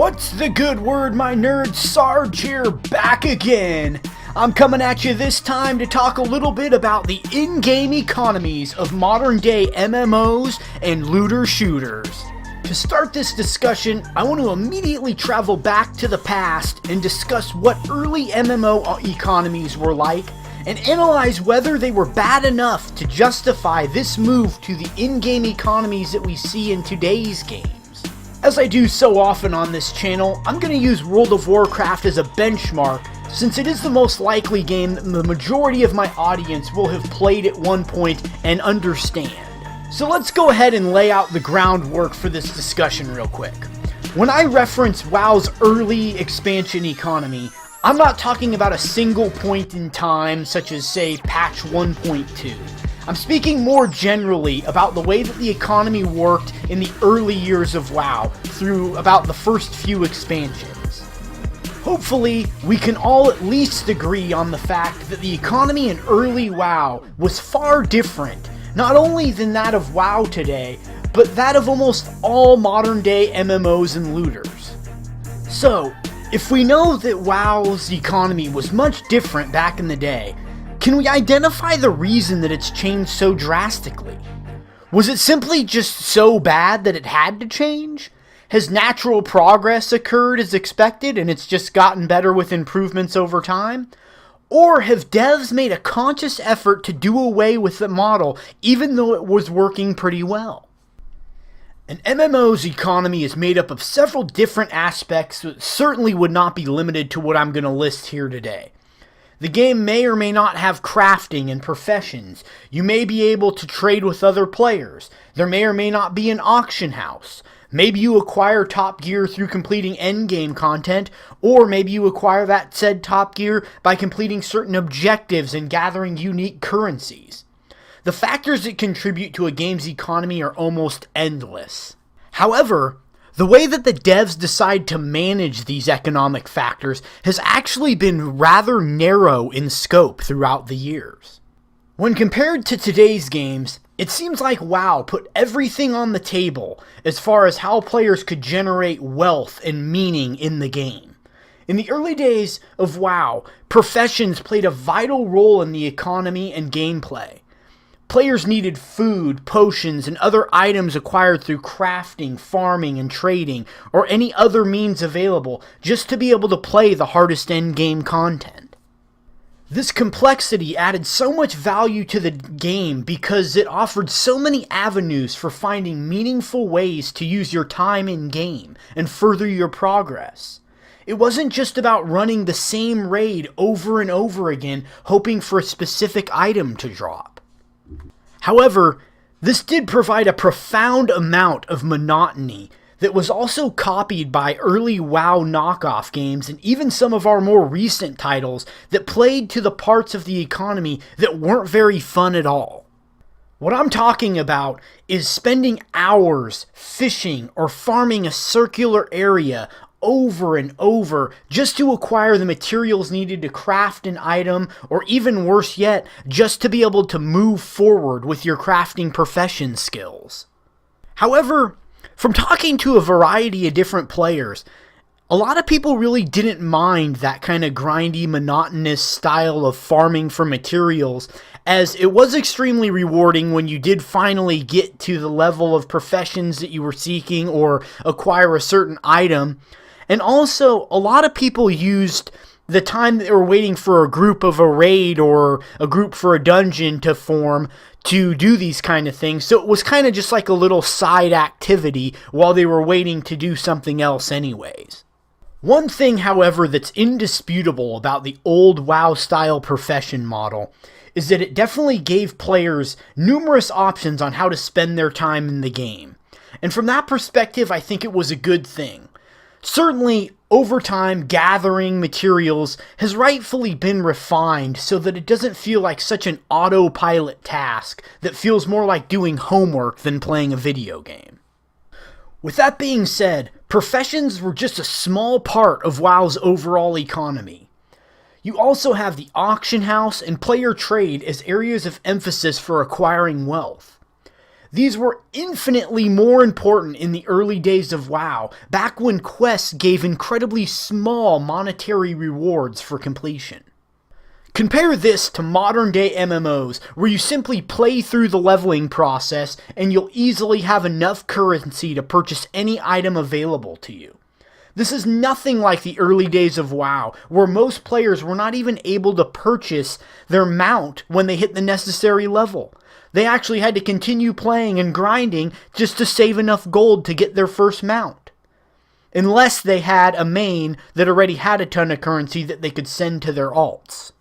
What's the good word, my nerd? Sarge here, back again. I'm coming at you this time to talk a little bit about the in-game economies of modern-day MMOs and looter shooters. To start this discussion, I want to immediately travel back to the past and discuss what early MMO economies were like, and analyze whether they were bad enough to justify this move to the in-game economies that we see in today's games. As I do so often on this channel, I'm going to use World of Warcraft as a benchmark, since it is the most likely game that the majority of my audience will have played at one point and understand. So let's go ahead and lay out the groundwork for this discussion real quick. When I reference WoW's early expansion economy, I'm not talking about a single point in time, such as, say, patch 1.2. I'm speaking more generally about the way that the economy worked in the early years of WoW, through about the first few expansions. Hopefully, we can all at least agree on the fact that the economy in early WoW was far different, not only than that of WoW today, but that of almost all modern-day MMOs and looters. So, if we know that WoW's economy was much different back in the day, can we identify the reason that it's changed so drastically? Was it simply just so bad that it had to change? Has natural progress occurred as expected and it's just gotten better with improvements over time? Or have devs made a conscious effort to do away with the model even though it was working pretty well? An MMO's economy is made up of several different aspects that certainly would not be limited to what I'm going to list here today. The game may or may not have crafting and professions. You may be able to trade with other players. There may or may not be an auction house. Maybe you acquire top gear through completing endgame content, or maybe you acquire that said top gear by completing certain objectives and gathering unique currencies. The factors that contribute to a game's economy are almost endless. However, the way that the devs decide to manage these economic factors has actually been rather narrow in scope throughout the years. When compared to today's games, it seems like WoW put everything on the table as far as how players could generate wealth and meaning in the game. In the early days of WoW, professions played a vital role in the economy and gameplay. Players needed food, potions, and other items acquired through crafting, farming, and trading, or any other means available, just to be able to play the hardest endgame content. This complexity added so much value to the game because it offered so many avenues for finding meaningful ways to use your time in-game and further your progress. It wasn't just about running the same raid over and over again, hoping for a specific item to drop. However, this did provide a profound amount of monotony that was also copied by early WoW knockoff games and even some of our more recent titles that played to the parts of the economy that weren't very fun at all. What I'm talking about is spending hours fishing or farming a circular area over and over just to acquire the materials needed to craft an item, or even worse yet, just to be able to move forward with your crafting profession skills. However, from talking to a variety of different players, a lot of people really didn't mind that kind of grindy, monotonous style of farming for materials, as it was extremely rewarding when you did finally get to the level of professions that you were seeking or acquire a certain item. And also, a lot of people used the time that they were waiting for a group of a raid or a group for a dungeon to form to do these kind of things. So it was kind of just like a little side activity while they were waiting to do something else anyways. One thing, however, that's indisputable about the old WoW-style profession model is that it definitely gave players numerous options on how to spend their time in the game. And from that perspective, I think it was a good thing. Certainly, over time, gathering materials has rightfully been refined so that it doesn't feel like such an autopilot task that feels more like doing homework than playing a video game. With that being said, professions were just a small part of WoW's overall economy. You also have the auction house and player trade as areas of emphasis for acquiring wealth. These were infinitely more important in the early days of WoW, back when quests gave incredibly small monetary rewards for completion. Compare this to modern day MMOs, where you simply play through the leveling process and you'll easily have enough currency to purchase any item available to you. This is nothing like the early days of WoW, where most players were not even able to purchase their mount when they hit the necessary level. They actually had to continue playing and grinding just to save enough gold to get their first mount. Unless they had a main that already had a ton of currency that they could send to their alts.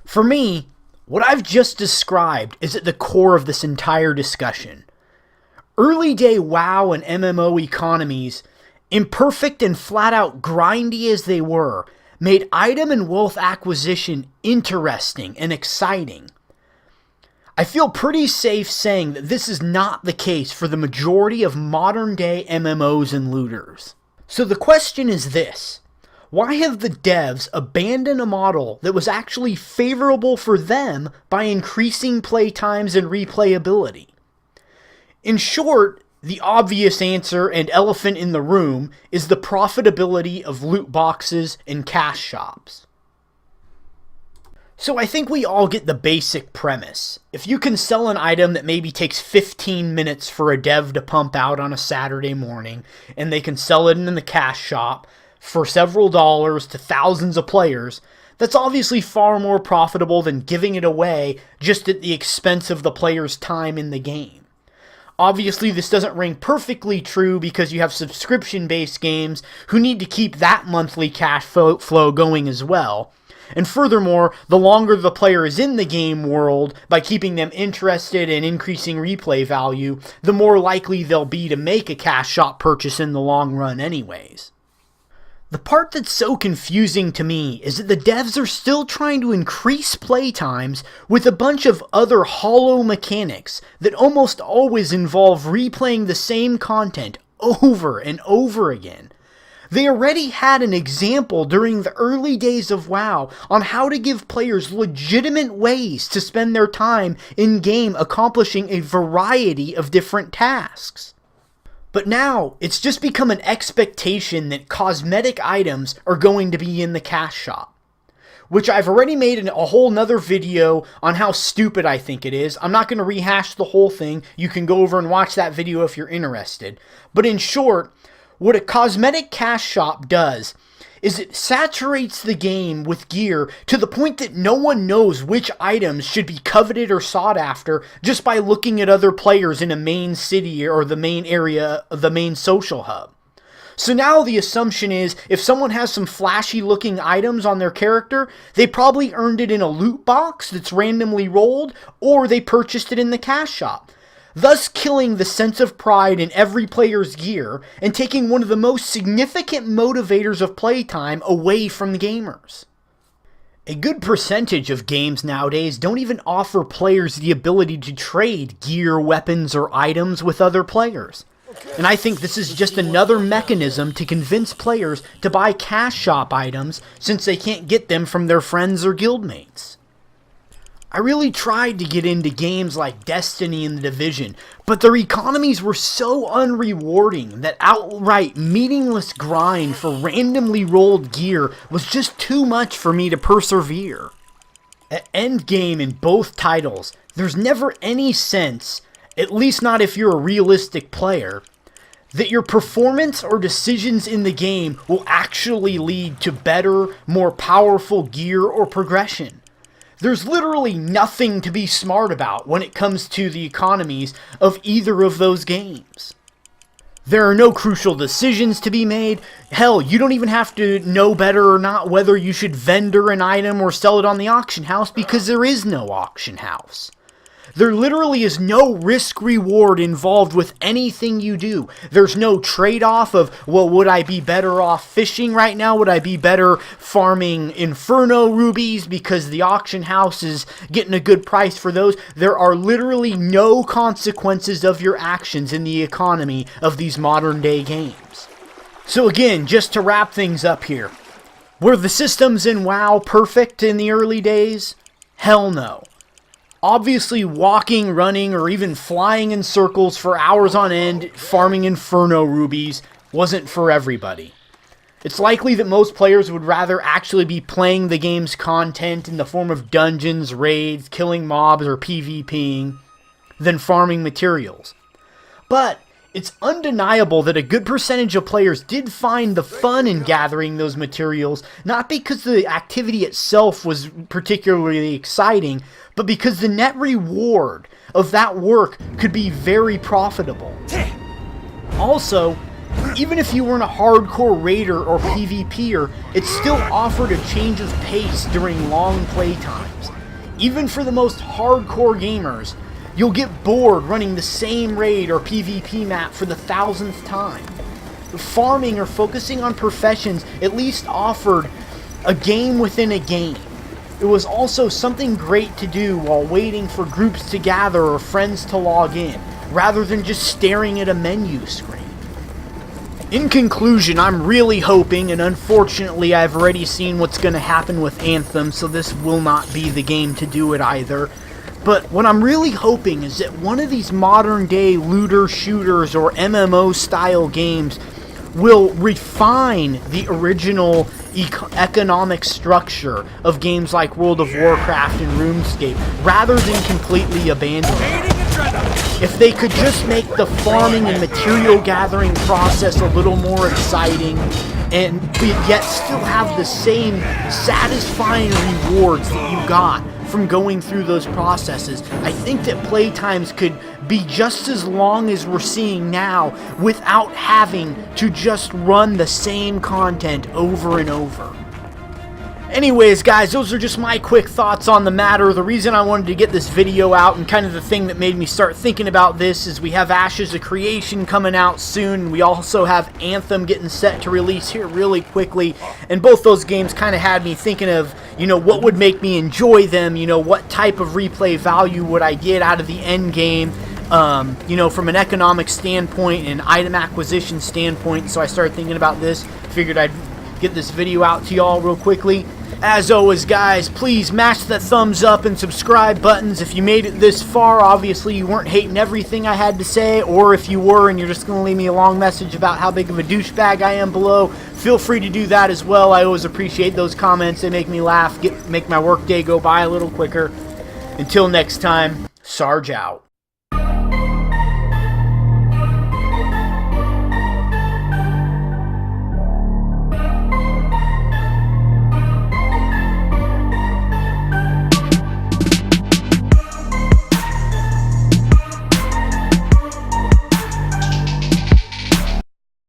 For me, what I've just described is at the core of this entire discussion. Early day WoW and MMO economies, imperfect and flat out grindy as they were, made item and wealth acquisition interesting and exciting. I feel pretty safe saying that this is not the case for the majority of modern day MMOs and looters. So the question is this: why have the devs abandoned a model that was actually favorable for them by increasing playtimes and replayability? In short, the obvious answer and elephant in the room is the profitability of loot boxes and cash shops. So I think we all get the basic premise. If you can sell an item that maybe takes 15 minutes for a dev to pump out on a Saturday morning, and they can sell it in the cash shop for several dollars to thousands of players, that's obviously far more profitable than giving it away just at the expense of the player's time in the game. Obviously, this doesn't ring perfectly true because you have subscription-based games who need to keep that monthly cash flow going as well. And furthermore, the longer the player is in the game world, by keeping them interested and increasing replay value, the more likely they'll be to make a cash shop purchase in the long run anyways. The part that's so confusing to me is that the devs are still trying to increase playtimes with a bunch of other hollow mechanics that almost always involve replaying the same content over and over again. They already had an example during the early days of WoW on how to give players legitimate ways to spend their time in-game accomplishing a variety of different tasks. But now, it's just become an expectation that cosmetic items are going to be in the cash shop. Which I've already made a whole nother video on how stupid I think it is. I'm not going to rehash the whole thing. You can go over and watch that video if you're interested. But in short, what a cosmetic cash shop does is it saturates the game with gear to the point that no one knows which items should be coveted or sought after just by looking at other players in a main city or the main area of the main social hub. So now the assumption is if someone has some flashy looking items on their character, they probably earned it in a loot box that's randomly rolled, or they purchased it in the cash shop, thus killing the sense of pride in every player's gear and taking one of the most significant motivators of playtime away from gamers. A good percentage of games nowadays don't even offer players the ability to trade gear, weapons, or items with other players. And I think this is just another mechanism to convince players to buy cash shop items since they can't get them from their friends or guildmates. I really tried to get into games like Destiny and The Division, but their economies were so unrewarding that outright meaningless grind for randomly rolled gear was just too much for me to persevere. At endgame in both titles, there's never any sense, at least not if you're a realistic player, that your performance or decisions in the game will actually lead to better, more powerful gear or progression. There's literally nothing to be smart about when it comes to the economies of either of those games. There are no crucial decisions to be made. Hell, you don't even have to know better or not whether you should vendor an item or sell it on the auction house because there is no auction house. There literally is no risk-reward involved with anything you do. There's no trade-off of, well, would I be better off fishing right now? Would I be better farming Inferno rubies because the auction house is getting a good price for those? There are literally no consequences of your actions in the economy of these modern-day games. So again, just to wrap things up here, were the systems in WoW perfect in the early days? Hell no. Obviously, walking, running, or even flying in circles for hours on end, farming Inferno rubies, wasn't for everybody. It's likely that most players would rather actually be playing the game's content in the form of dungeons, raids, killing mobs, or PvPing than farming materials. But it's undeniable that a good percentage of players did find the fun in gathering those materials, not because the activity itself was particularly exciting, but because the net reward of that work could be very profitable. Also, even if you weren't a hardcore raider or PvPer, it still offered a change of pace during long playtimes. Even for the most hardcore gamers, you'll get bored running the same raid or PvP map for the 1000th time. Farming or focusing on professions at least offered a game within a game. It was also something great to do while waiting for groups to gather or friends to log in, rather than just staring at a menu screen. In conclusion, I'm really hoping, and unfortunately I've already seen what's going to happen with Anthem, so this will not be the game to do it either. But what I'm really hoping is that one of these modern day looter shooters or MMO style games will refine the original economic structure of games like World of Warcraft and RuneScape, rather than completely abandon it. If they could just make the farming and material gathering process a little more exciting, and yet still have the same satisfying rewards that you got from going through those processes, I think that playtimes could be just as long as we're seeing now without having to just run the same content over and over. Anyways, guys, those are just my quick thoughts on the matter. The reason I wanted to get this video out, and kind of the thing that made me start thinking about this, is we have Ashes of Creation coming out soon. We also have Anthem getting set to release here really quickly. And both those games kind of had me thinking of, what would make me enjoy them? What type of replay value would I get out of the end game? From an economic standpoint and item acquisition standpoint. So I started thinking about this. Figured I'd get this video out to y'all real quickly. As always, guys, please mash that thumbs up and subscribe buttons. If you made it this far, obviously you weren't hating everything I had to say, or if you were and you're just going to leave me a long message about how big of a douchebag I am below, feel free to do that as well. I always appreciate those comments. They make me laugh, make my workday go by a little quicker. Until next time, Sarge out.